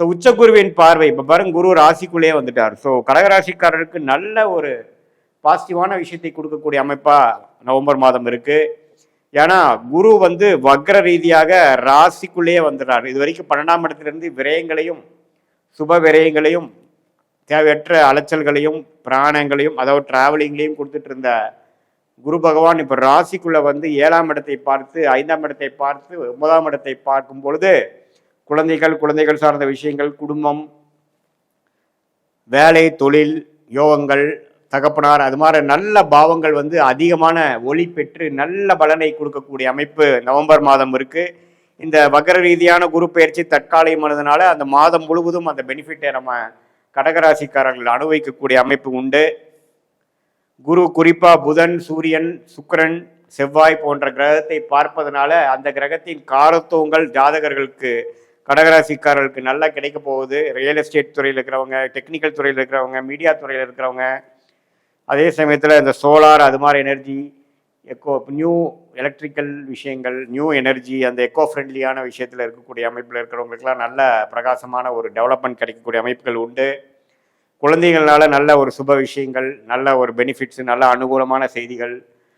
So உச்சகுருவின் பார்வை இப்போ பாருங்க, குரு ராசிக்குள்ளேயே வந்துட்டார். ஸோ கடகராசிக்காரருக்கு நல்ல ஒரு பாசிட்டிவான விஷயத்தை கொடுக்கக்கூடிய அமைப்பா நவம்பர் மாதம் இருக்கு. ஏன்னா குரு வந்து வக்ர ரீதியாக ராசிக்குள்ளேயே வந்துடுறார். இது வரைக்கும் 12ஆம் இடத்திலிருந்து விரயங்களையும் சுப விரயங்களையும் தேவையற்ற அலைச்சல்களையும் பிராணங்களையும் அதாவது டிராவலிங்லையும் கொடுத்துட்டு இருந்த குரு பகவான் இப்போ ராசிக்குள்ள வந்து 7ஆம் இடத்தை பார்த்து 5ஆம் இடத்தை பார்த்து 9ஆம் இடத்தை பார்க்கும் பொழுது குழந்தைகள் சார்ந்த விஷயங்கள், குடும்பம், வேலை, தொழில், யோகங்கள், தகப்பனார், அது மாதிரி நல்ல பாவங்கள் வந்து அதிகமான ஒளி பெற்று நல்ல பலனை கொடுக்கக்கூடிய அமைப்பு நவம்பர் மாதம் இருக்கு. இந்த வக்ர ரீதியான குரு பயிற்சி தற்காலிகமானதுனால அந்த மாதம் முழுவதும் அந்த பெனிஃபிட்டை நம்ம கடகராசிக்காரர்கள் அனுபவிக்கக்கூடிய அமைப்பு உண்டு. குரு குறிப்பா புதன், சூரியன், சுக்கிரன், செவ்வாய் போன்ற கிரகத்தை பார்ப்பதனால அந்த கிரகத்தின் காரத்துவங்கள் ஜாதகர்களுக்கு கடகராசிக்காரர்களுக்கு நல்லா கிடைக்க போகுது. ரியல் எஸ்டேட் துறையில் இருக்கிறவங்க, டெக்னிக்கல் துறையில் இருக்கிறவங்க, மீடியா துறையில் இருக்கிறவங்க, அதே சமயத்தில் இந்த சோலார் அது மாதிரி எனர்ஜி, நியூ எலக்ட்ரிக்கல் விஷயங்கள், நியூ எனர்ஜி, அந்த எக்கோ ஃப்ரெண்ட்லியான விஷயத்தில் இருக்கக்கூடிய அமைப்பில் இருக்கிறவங்களுக்கெல்லாம் நல்ல பிரகாசமான ஒரு டெவலப்மெண்ட் கிடைக்கக்கூடிய அமைப்புகள் உண்டு. குழந்தைகள்னால நல்ல ஒரு சுப விஷயங்கள், நல்ல ஒரு பெனிஃபிட்ஸ், நல்ல அனுகூலமான செய்திகள்